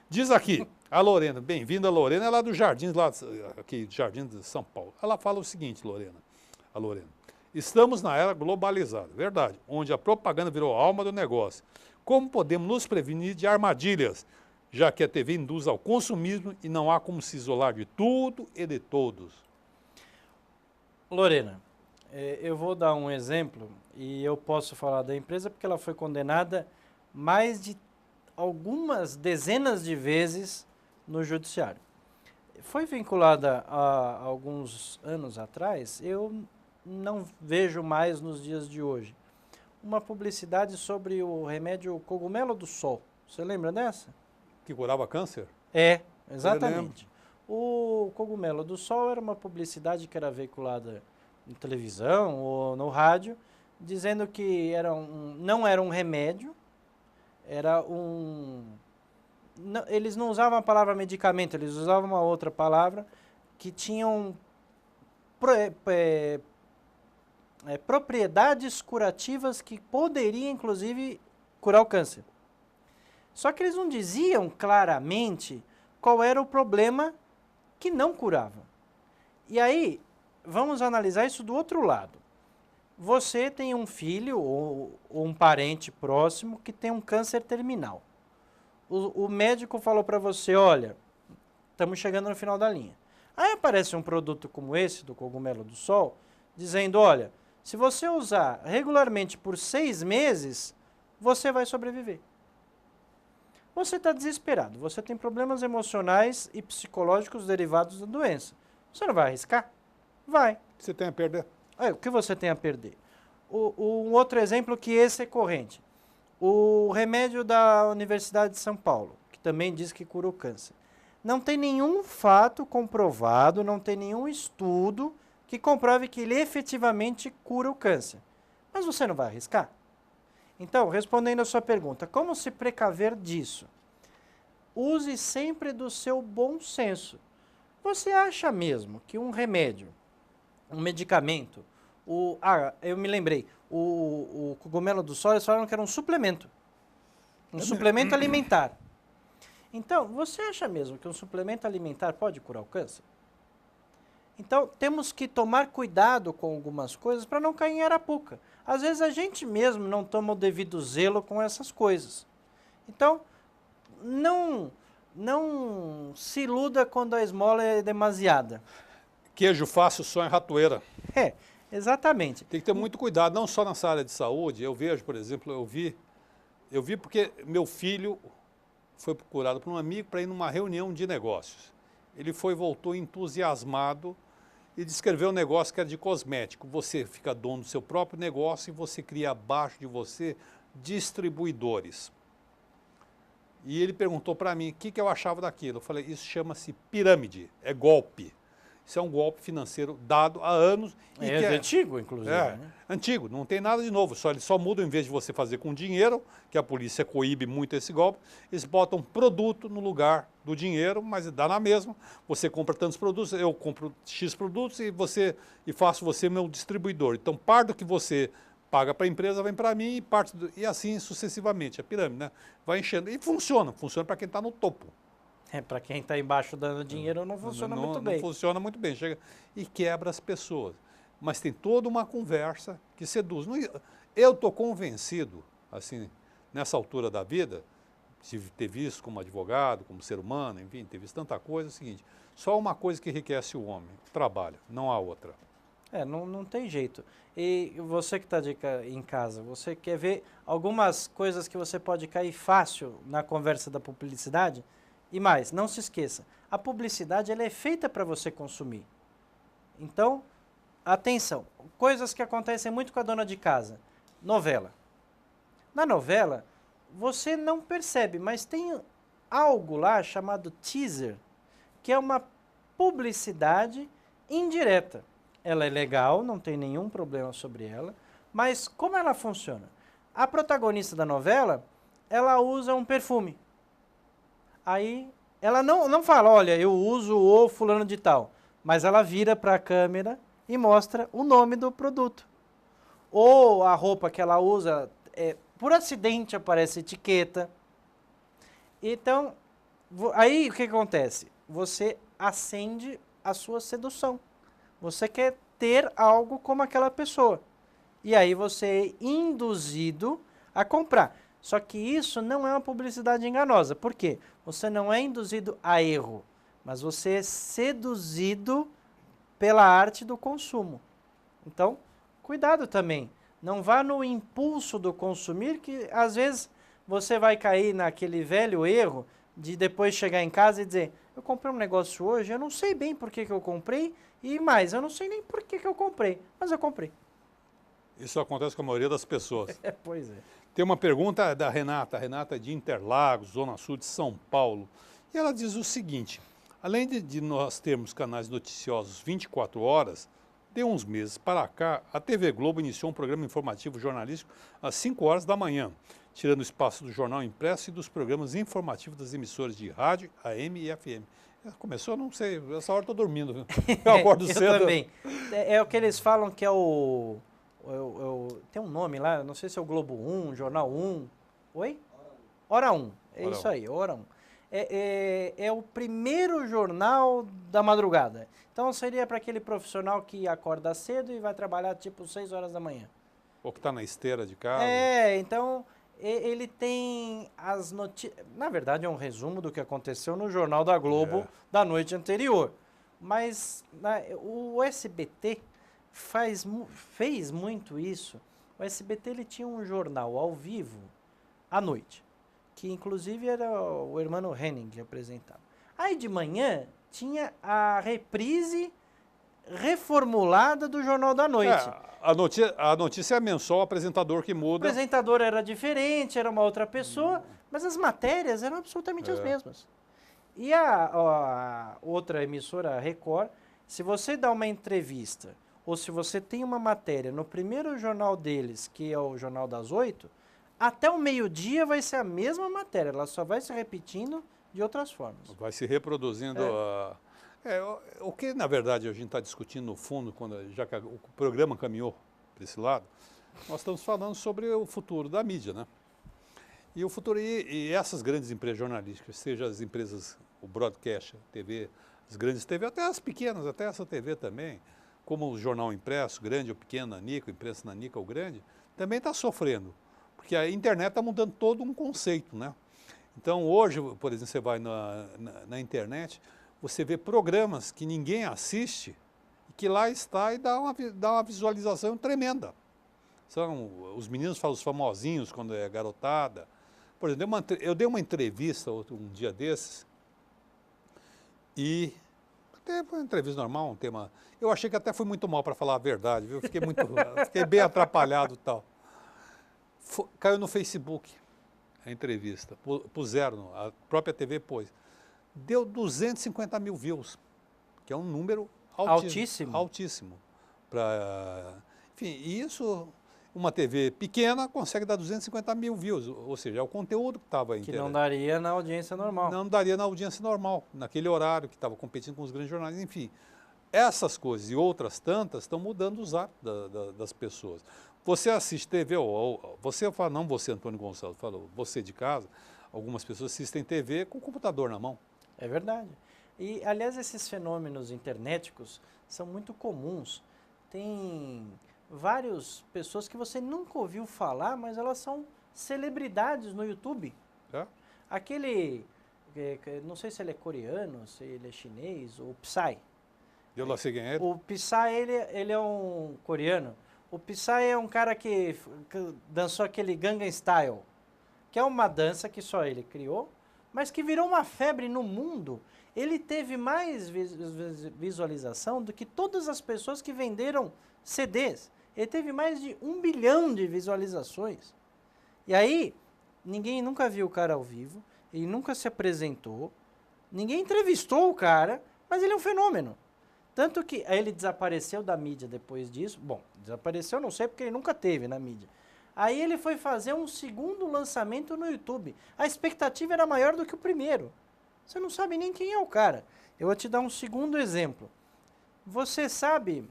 Diz aqui, a Lorena, bem-vinda Lorena, ela é do Jardins, lá aqui, Jardim de São Paulo. Ela fala o seguinte, a Lorena. Estamos na era globalizada, verdade, onde a propaganda virou a alma do negócio. Como podemos nos prevenir de armadilhas, já que a TV induz ao consumismo e não há como se isolar de tudo e de todos? Lorena, eu vou dar um exemplo e eu posso falar da empresa porque ela foi condenada mais de algumas dezenas de vezes no judiciário. Foi vinculada a alguns anos atrás, eu não vejo mais nos dias de hoje, uma publicidade sobre o remédio cogumelo do sol. Você lembra dessa? Que curava câncer? Exatamente. O cogumelo do sol era uma publicidade que era veiculada em televisão ou no rádio, dizendo que não era um remédio, era eles não usavam a palavra medicamento, eles usavam uma outra palavra que tinham propriedades curativas que poderiam, inclusive, curar o câncer. Só que eles não diziam claramente qual era o problema que não curava. E aí, vamos analisar isso do outro lado. Você tem um filho ou um parente próximo que tem um câncer terminal. O médico falou para você, olha, estamos chegando no final da linha. Aí aparece um produto como esse, do cogumelo do sol, dizendo, olha, se você usar regularmente por 6 meses, você vai sobreviver. Você está desesperado, você tem problemas emocionais e psicológicos derivados da doença. Você não vai arriscar? Vai. Você tem a perder? O que você tem a perder? Um outro exemplo que esse é corrente. O remédio da Universidade de São Paulo, que também diz que cura o câncer. Não tem nenhum fato comprovado, não tem nenhum estudo que comprove que ele efetivamente cura o câncer. Mas você não vai arriscar? Então, respondendo a sua pergunta, como se precaver disso? Use sempre do seu bom senso. Você acha mesmo que um remédio, um medicamento, eu me lembrei, o cogumelo do sol, eles falaram que era um suplemento. Um suplemento alimentar. Então, você acha mesmo que um suplemento alimentar pode curar o câncer? Então, temos que tomar cuidado com algumas coisas para não cair em arapuca. Às vezes, a gente mesmo não toma o devido zelo com essas coisas. Então, não se iluda quando a esmola é demasiada. Queijo fácil só em ratoeira. Exatamente. Tem que ter muito cuidado, não só nessa área de saúde. Eu vejo, por exemplo, eu vi porque meu filho foi procurado por um amigo para ir numa reunião de negócios. Ele voltou entusiasmado e descreveu um negócio que era de cosmético. Você fica dono do seu próprio negócio e você cria abaixo de você distribuidores. E ele perguntou para mim o que eu achava daquilo. Eu falei, isso chama-se pirâmide, é golpe. Isso é um golpe financeiro dado há anos. E É antigo, inclusive. É, né? antigo, não tem nada de novo. Eles só mudam, em vez de você fazer com dinheiro, que a polícia coíbe muito esse golpe, eles botam produto no lugar do dinheiro, mas dá na mesma. Você compra tantos produtos, eu compro X produtos e faço você meu distribuidor. Então, parte do que você paga para a empresa vem para mim e assim sucessivamente. A pirâmide, né? Vai enchendo. E funciona para quem está no topo. Para quem está embaixo dando dinheiro não funciona muito bem. Não funciona muito bem, chega e quebra as pessoas. Mas tem toda uma conversa que seduz. Eu estou convencido, assim, nessa altura da vida, de ter visto como advogado, como ser humano, enfim, ter visto tanta coisa, é o seguinte, só uma coisa que enriquece o homem, o trabalho, não há outra. Não tem jeito. E você que está em casa, você quer ver algumas coisas que você pode cair fácil na conversa da publicidade? E mais, não se esqueça, a publicidade ela é feita para você consumir. Então, atenção, coisas que acontecem muito com a dona de casa. Novela. Na novela, você não percebe, mas tem algo lá chamado teaser, que é uma publicidade indireta. Ela é legal, não tem nenhum problema sobre ela, mas como ela funciona? A protagonista da novela, ela usa um perfume. Aí ela não fala, olha, eu uso o fulano de tal, mas ela vira para a câmera e mostra o nome do produto. Ou a roupa que ela usa, por acidente aparece etiqueta. Então, aí o que acontece? Você acende a sua sedução. Você quer ter algo como aquela pessoa. E aí você é induzido a comprar. Só que isso não é uma publicidade enganosa. Por quê? Você não é induzido a erro, mas você é seduzido pela arte do consumo. Então, cuidado também. Não vá no impulso do consumir, que às vezes você vai cair naquele velho erro de depois chegar em casa e dizer, eu comprei um negócio hoje, eu não sei bem por que eu comprei, e mais, eu não sei nem por que eu comprei, mas eu comprei. Isso acontece com a maioria das pessoas. Pois é. Tem uma pergunta da Renata, de Interlagos, Zona Sul de São Paulo. E ela diz o seguinte, além de nós termos canais noticiosos 24 horas, de uns meses para cá, a TV Globo iniciou um programa informativo jornalístico às 5 horas da manhã, tirando o espaço do jornal impresso e dos programas informativos das emissoras de rádio, AM e FM. Começou, não sei, essa hora eu estou dormindo, viu? Eu acordo cedo. Eu também. É o que eles falam que é tem um nome lá, não sei se é o Globo 1, Jornal 1. Oi? Hora 1. É isso aí, Hora 1. É o primeiro jornal da madrugada. Então seria para aquele profissional que acorda cedo e vai trabalhar tipo 6 horas da manhã. Ou que está na esteira de casa. Então ele tem as notícias. Na verdade é um resumo do que aconteceu no Jornal da Globo da noite anterior. Mas o SBT fez muito isso. O SBT ele tinha um jornal ao vivo à noite, que inclusive era o Hermano Henning que apresentava. Aí de manhã tinha a reprise reformulada do Jornal da Noite. A notícia é mensual, o apresentador que muda. O apresentador era diferente, era uma outra pessoa, mas as matérias eram absolutamente as mesmas. E a outra emissora, a Record, se você dá uma entrevista ou se você tem uma matéria no primeiro jornal deles, que é o Jornal das 8, até o meio-dia vai ser a mesma matéria, ela só vai se repetindo de outras formas. Vai se reproduzindo. O que, na verdade, a gente está discutindo no fundo, já que o programa caminhou para esse lado, nós estamos falando sobre o futuro da mídia, né? E o futuro, e essas grandes empresas jornalísticas, seja as empresas, o broadcast, a TV, as grandes TV, até as pequenas, até essa TV também, como o jornal impresso, grande ou pequeno, nanica, imprensa nanica ou grande, também está sofrendo. Porque a internet está mudando todo um conceito, né? Então hoje, por exemplo, você vai na internet, você vê programas que ninguém assiste, que lá está e dá uma visualização tremenda. São os meninos falam os famosinhos quando é garotada. Por exemplo, eu dei uma entrevista um dia desses e Teve uma entrevista normal, um tema... Eu achei que até fui muito mal, para falar a verdade, viu? Fiquei bem atrapalhado e tal. Caiu no Facebook a entrevista, puseram, a própria TV pôs. Deu 250 mil views, que é um número altíssimo. Altíssimo. Enfim, isso, uma TV pequena consegue dar 250 mil views, ou seja, é o conteúdo que estava Que não daria na audiência normal. Não daria na audiência normal, naquele horário que estava competindo com os grandes jornais, enfim. Essas coisas e outras tantas estão mudando os hábitos das pessoas. Você assiste TV, você fala, não você, Antônio Gonçalves, falou, você de casa, algumas pessoas assistem TV com o computador na mão. É verdade. E, aliás, esses fenômenos internéticos são muito comuns. Tem várias pessoas que você nunca ouviu falar, mas elas são celebridades no YouTube. É? Aquele, não sei se ele é coreano, se ele é chinês, o Psy. Eu não sei quem é ele. O Psy, ele é um coreano. O Psy é um cara que dançou aquele Gangnam Style, que é uma dança que só ele criou, mas que virou uma febre no mundo. Ele teve mais visualização do que todas as pessoas que venderam CDs. Ele teve mais de 1 bilhão de visualizações. E aí, ninguém nunca viu o cara ao vivo, ele nunca se apresentou, ninguém entrevistou o cara, mas ele é um fenômeno. Tanto que aí ele desapareceu da mídia depois disso. Bom, desapareceu não sei porque ele nunca teve na mídia. Aí ele foi fazer um segundo lançamento no YouTube. A expectativa era maior do que o primeiro. Você não sabe nem quem é o cara. Eu vou te dar um segundo exemplo. Você sabe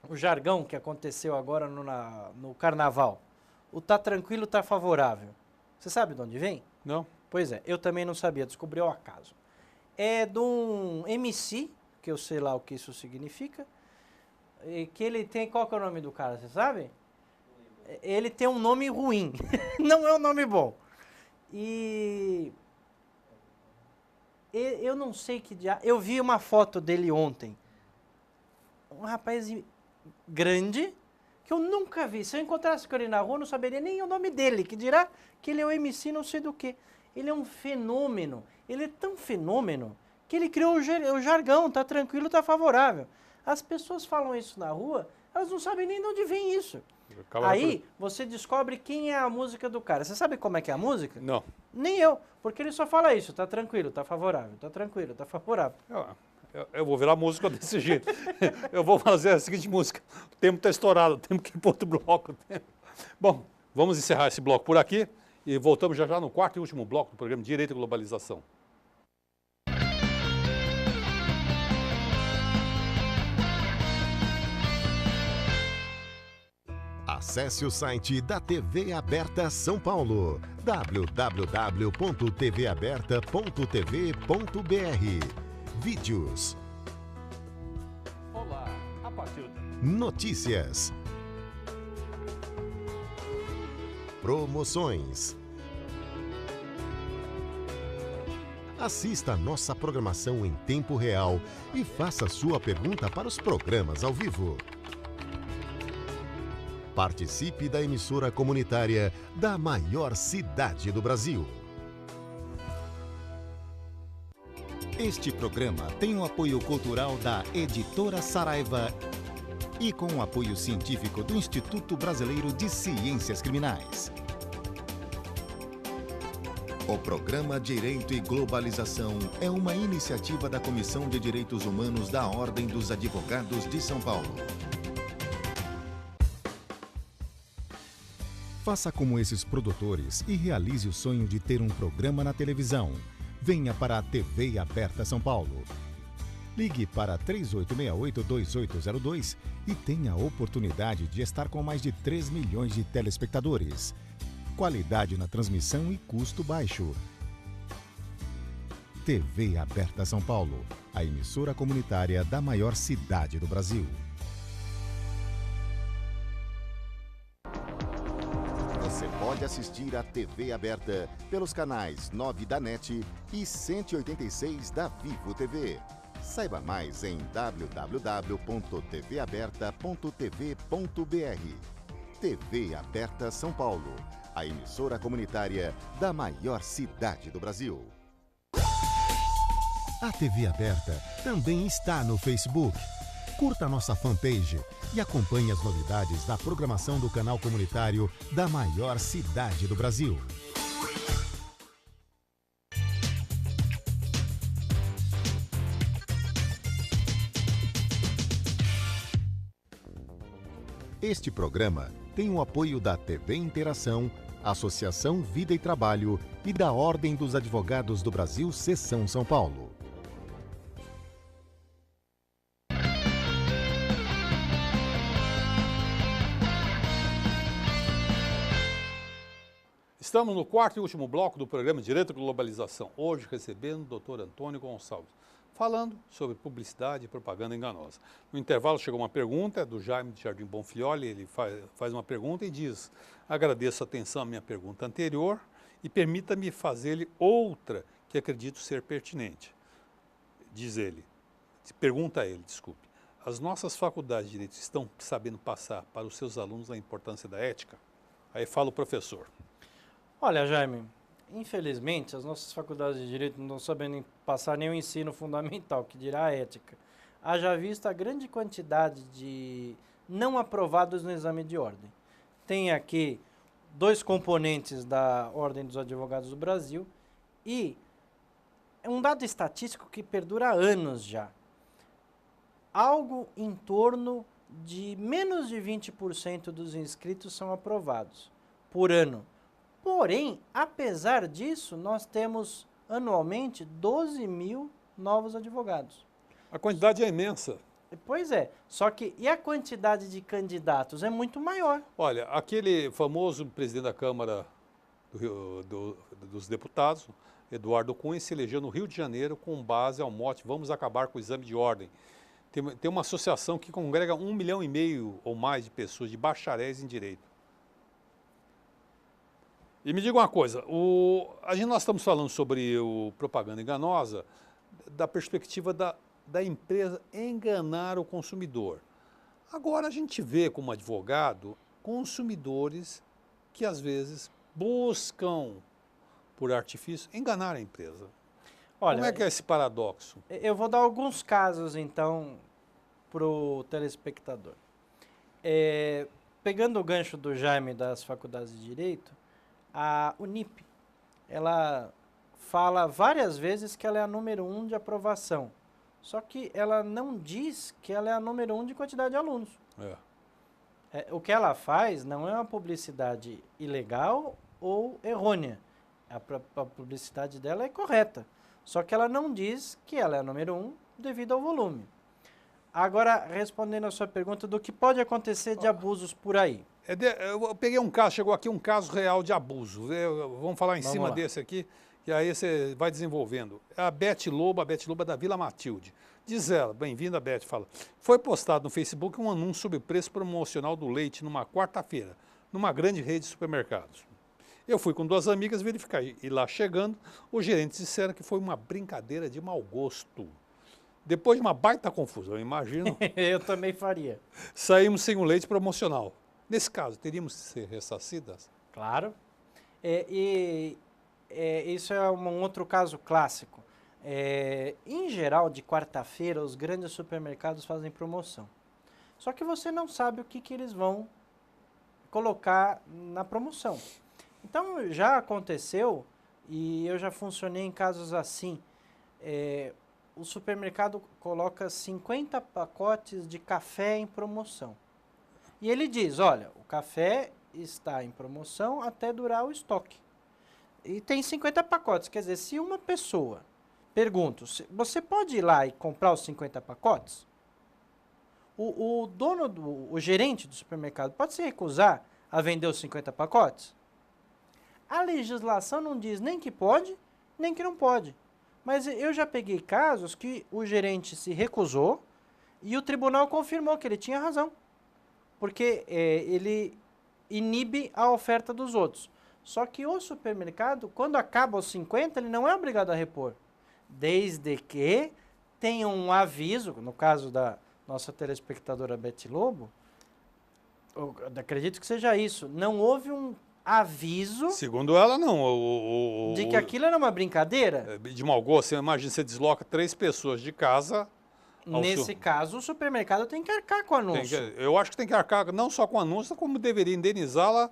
o jargão que aconteceu agora no carnaval? O tá tranquilo, tá favorável. Você sabe de onde vem? Não. Pois é, eu também não sabia, descobri ao acaso. É de um MC, que eu sei lá o que isso significa, e que ele tem... Qual que é o nome do cara, você sabe? Ele tem um nome ruim, não é um nome bom. E eu não sei que dia... Eu vi uma foto dele ontem. Um rapaz grande, que eu nunca vi. Se eu encontrasse com ele na rua, eu não saberia nem o nome dele, que dirá que ele é o MC não sei do que. Ele é um fenômeno. Ele é tão fenômeno que ele criou o jargão, tá tranquilo, tá favorável. As pessoas falam isso na rua, elas não sabem nem de onde vem isso. Aí você descobre quem é a música do cara. Você sabe como é que é a música? Não. Nem eu, porque ele só fala isso, tá tranquilo, tá favorável, tá tranquilo, tá favorável. Eu vou virar música desse jeito. Eu vou fazer a seguinte música. O tempo está estourado, temos que ir para outro bloco. Bom, vamos encerrar esse bloco por aqui e voltamos já no quarto e último bloco do programa Direito e Globalização. Acesse o site da TV Aberta São Paulo, www.tvaberta.tv.br. Vídeos. Olá, a partir de... Notícias. Promoções. Assista a nossa programação em tempo real e faça sua pergunta para os programas ao vivo. Participe da emissora comunitária da maior cidade do Brasil. Este programa tem o apoio cultural da Editora Saraiva e com o apoio científico do Instituto Brasileiro de Ciências Criminais. O programa Direito e Globalização é uma iniciativa da Comissão de Direitos Humanos da Ordem dos Advogados de São Paulo. Faça como esses produtores e realize o sonho de ter um programa na televisão. Venha para a TV Aberta São Paulo. Ligue para 3868-2802 e tenha a oportunidade de estar com mais de 3 milhões de telespectadores. Qualidade na transmissão e custo baixo. TV Aberta São Paulo, a emissora comunitária da maior cidade do Brasil. Você pode assistir a TV Aberta pelos canais 9 da NET e 186 da Vivo TV. Saiba mais em www.tvaberta.tv.br. TV Aberta São Paulo, a emissora comunitária da maior cidade do Brasil. A TV Aberta também está no Facebook. Curta nossa fanpage e acompanhe as novidades da programação do canal comunitário da maior cidade do Brasil. Este programa tem o apoio da TV Interação, Associação Vida e Trabalho e da Ordem dos Advogados do Brasil, Seção São Paulo. Estamos no quarto e último bloco do programa Direito à Globalização, hoje recebendo o Dr. Antônio Gonçalves, falando sobre publicidade e propaganda enganosa. No intervalo chegou uma pergunta do Jaime de Jardim Bonfilholi, ele faz uma pergunta e diz: agradeço a atenção à minha pergunta anterior e permita-me fazer-lhe outra que acredito ser pertinente. Diz ele, pergunta a ele, desculpe, as nossas faculdades de Direito estão sabendo passar para os seus alunos a importância da ética? Aí fala o professor. Olha, Jaime, infelizmente as nossas faculdades de Direito não estão sabendo passar nem o ensino fundamental, que dirá a ética. Haja vista a grande quantidade de não aprovados no exame de ordem. Tem aqui 2 componentes da Ordem dos Advogados do Brasil e é um dado estatístico que perdura há anos já. Algo em torno de menos de 20% dos inscritos são aprovados por ano. Porém, apesar disso, nós temos anualmente 12 mil novos advogados. A quantidade é imensa. Pois é, só que e a quantidade de candidatos é muito maior. Olha, aquele famoso presidente da Câmara dos Deputados, Eduardo Cunha, se elegeu no Rio de Janeiro com base ao mote "Vamos acabar com o exame de ordem". Tem uma associação que congrega 1,5 milhão ou mais de pessoas, de bacharéis em direito. E me diga uma coisa, nós estamos falando sobre propaganda enganosa da perspectiva da empresa enganar o consumidor. Agora a gente vê como advogado consumidores que às vezes buscam, por artifício, enganar a empresa. Olha, como é que é esse paradoxo? Eu vou dar alguns casos então para o telespectador. Pegando o gancho do Jaime das faculdades de Direito, a Unip, ela fala várias vezes que ela é a número 1 de aprovação. Só que ela não diz que ela é a número 1 de quantidade de alunos. O que ela faz não é uma publicidade ilegal ou errônea. A publicidade dela é correta. Só que ela não diz que ela é a número 1 devido ao volume. Agora, respondendo a sua pergunta do que pode acontecer de abusos por aí. Eu peguei um caso, chegou aqui um caso real de abuso. Vamos falar em cima desse aqui, e aí você vai desenvolvendo. A Beth Lobo da Vila Matilde. Diz ela, bem-vinda Beth, fala. Foi postado no Facebook um anúncio sobre o preço promocional do leite numa quarta-feira, numa grande rede de supermercados. Eu fui com 2 amigas verificar, e lá chegando, os gerentes disseram que foi uma brincadeira de mau gosto. Depois de uma baita confusão, imagino. Eu também faria. Saímos sem o leite promocional. Nesse caso, teríamos que ser ressarcidas? Claro. Isso é um outro caso clássico. Em geral, de quarta-feira, os grandes supermercados fazem promoção. Só que você não sabe o que eles vão colocar na promoção. Então, já aconteceu, e eu já funcionei em casos assim, o supermercado coloca 50 pacotes de café em promoção. E ele diz, olha, o café está em promoção até durar o estoque. E tem 50 pacotes, quer dizer, se uma pessoa, pergunto, você pode ir lá e comprar os 50 pacotes? O gerente do supermercado pode se recusar a vender os 50 pacotes? A legislação não diz nem que pode, nem que não pode. Mas eu já peguei casos que o gerente se recusou e o tribunal confirmou que ele tinha razão. Porque ele inibe a oferta dos outros. Só que o supermercado, quando acaba os 50, ele não é obrigado a repor. Desde que tenha um aviso, no caso da nossa telespectadora Beth Lobo, eu acredito que seja isso, não houve aviso Segundo ela, não. de que aquilo era uma brincadeira. De mau gosto, você imagina, você desloca 3 pessoas de casa. Nesse caso, o supermercado tem que arcar com o anúncio. Eu acho que tem que arcar não só com o anúncio, como deveria indenizá-la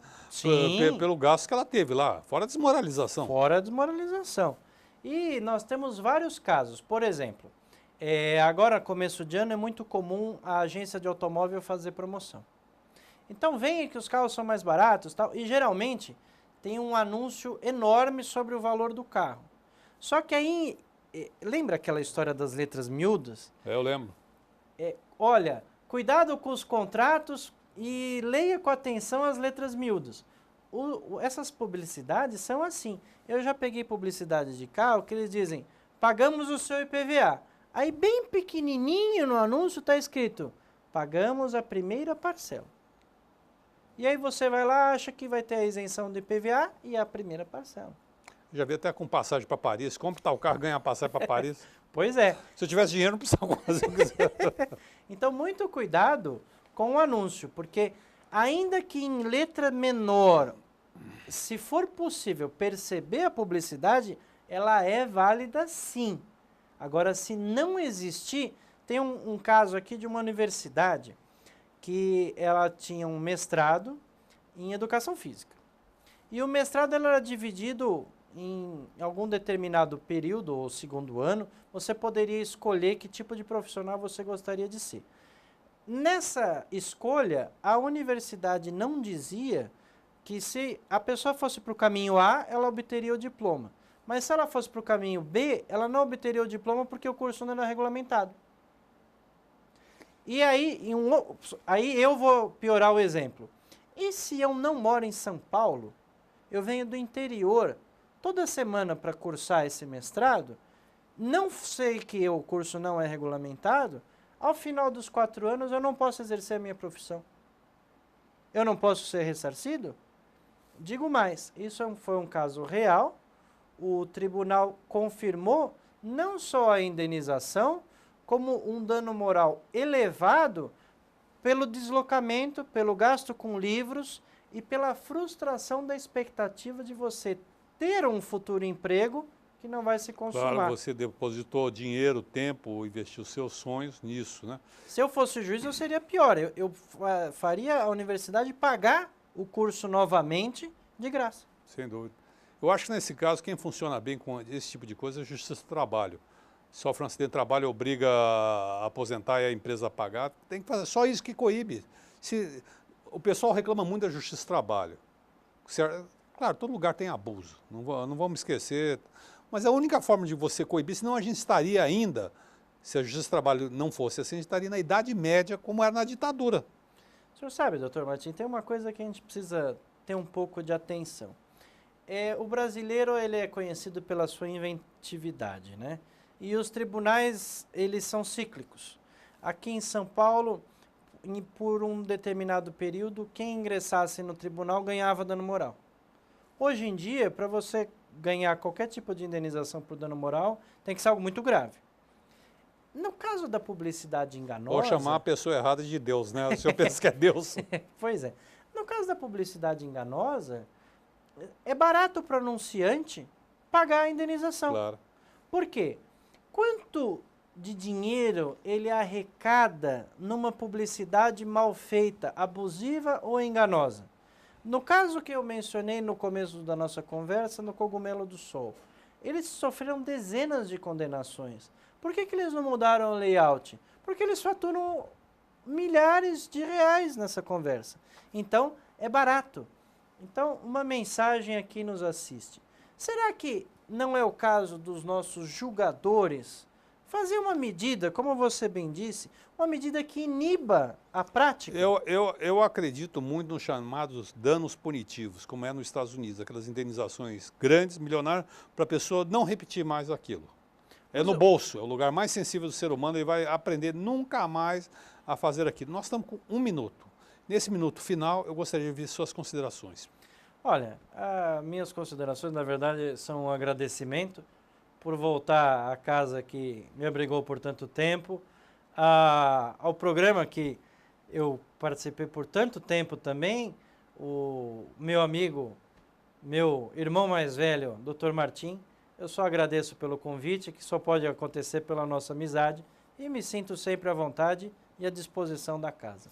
pelo gasto que ela teve lá. Fora a desmoralização. Fora a desmoralização. E nós temos vários casos. Por exemplo, agora, começo de ano, é muito comum a agência de automóvel fazer promoção. Então, vem que os carros são mais baratos tal, e geralmente tem um anúncio enorme sobre o valor do carro. Só que aí, lembra aquela história das letras miúdas? Eu lembro. Olha, cuidado com os contratos e leia com atenção as letras miúdas. Essas publicidades são assim. Eu já peguei publicidade de carro que eles dizem, pagamos o seu IPVA. Aí bem pequenininho no anúncio está escrito, pagamos a primeira parcela. E aí você vai lá, acha que vai ter a isenção do IPVA e a primeira parcela. Já vi até com passagem para Paris. Compre tal carro, ganha passagem para Paris. Pois é. Se eu tivesse dinheiro, não precisava fazer o que quiser. Então, muito cuidado com o anúncio, porque ainda que em letra menor, se for possível perceber a publicidade, ela é válida sim. Agora, se não existir, tem um caso aqui de uma universidade que ela tinha um mestrado em educação física. E o mestrado ela era dividido em algum determinado período, ou segundo ano, você poderia escolher que tipo de profissional você gostaria de ser. Nessa escolha, a universidade não dizia que se a pessoa fosse para o caminho A, ela obteria o diploma. Mas se ela fosse para o caminho B, ela não obteria o diploma porque o curso não era regulamentado. E aí, aí eu vou piorar o exemplo. E se eu não moro em São Paulo, eu venho do interior toda semana para cursar esse mestrado, não sei que o curso não é regulamentado, ao final dos 4 anos eu não posso exercer a minha profissão. Eu não posso ser ressarcido? Digo mais, isso foi um caso real, o tribunal confirmou não só a indenização, como um dano moral elevado pelo deslocamento, pelo gasto com livros e pela frustração da expectativa de você ter um futuro emprego que não vai se consumar. Claro, você depositou dinheiro, tempo, investiu seus sonhos nisso, né? Se eu fosse juiz, eu seria pior. Eu faria a universidade pagar o curso novamente de graça. Sem dúvida. Eu acho que nesse caso, quem funciona bem com esse tipo de coisa é a Justiça do Trabalho. Sofre um acidente de trabalho, obriga a aposentar e a empresa a pagar. Tem que fazer só isso que coíbe. O pessoal reclama muito da Justiça do Trabalho. Claro, todo lugar tem abuso, não vamos esquecer. Mas a única forma de você coibir, senão a gente estaria ainda, se a Justiça do Trabalho não fosse assim, a gente estaria na Idade Média, como era na ditadura. O senhor sabe, doutor Martim, tem uma coisa que a gente precisa ter um pouco de atenção. O brasileiro ele é conhecido pela sua inventividade, né? E os tribunais, eles são cíclicos. Aqui em São Paulo, por um determinado período, quem ingressasse no tribunal ganhava dano moral. Hoje em dia, para você ganhar qualquer tipo de indenização por dano moral, tem que ser algo muito grave. No caso da publicidade enganosa... Ou chamar a pessoa errada de Deus, né? O senhor pensa que é Deus. Pois é. No caso da publicidade enganosa, é barato para o anunciante pagar a indenização. Claro. Por quê? Quanto de dinheiro ele arrecada numa publicidade mal feita, abusiva ou enganosa? No caso que eu mencionei no começo da nossa conversa, no Cogumelo do Sol, eles sofreram dezenas de condenações. Por que eles não mudaram o layout? Porque eles faturam milhares de reais nessa conversa. Então, é barato. Então, uma mensagem aqui nos assiste. Será que não é o caso dos nossos julgadores fazer uma medida, como você bem disse, uma medida que iniba a prática? Eu acredito muito nos chamados danos punitivos, como é nos Estados Unidos, aquelas indenizações grandes, milionárias, para a pessoa não repetir mais aquilo. É no bolso, é o lugar mais sensível do ser humano, ele vai aprender nunca mais a fazer aquilo. Nós estamos com 1 minuto. Nesse minuto final, eu gostaria de ouvir suas considerações. Olha, minhas considerações, na verdade, são um agradecimento por voltar à casa que me abrigou por tanto tempo, ao programa que eu participei por tanto tempo também, o meu amigo, meu irmão mais velho, Dr. Martim. Eu só agradeço pelo convite, que só pode acontecer pela nossa amizade, e me sinto sempre à vontade e à disposição da casa.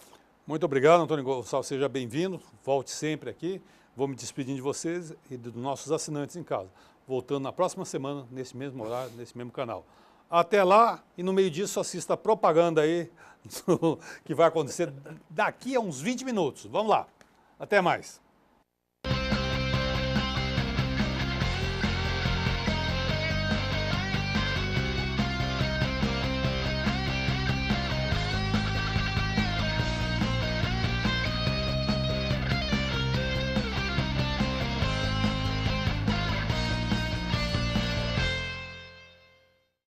Muito obrigado, Antônio Gonçalves, seja bem-vindo, volte sempre aqui. Vou me despedindo de vocês e dos nossos assinantes em casa. Voltando na próxima semana, nesse mesmo horário, nesse mesmo canal. Até lá, e no meio disso assista a propaganda aí, que vai acontecer daqui a uns 20 minutos. Vamos lá, até mais.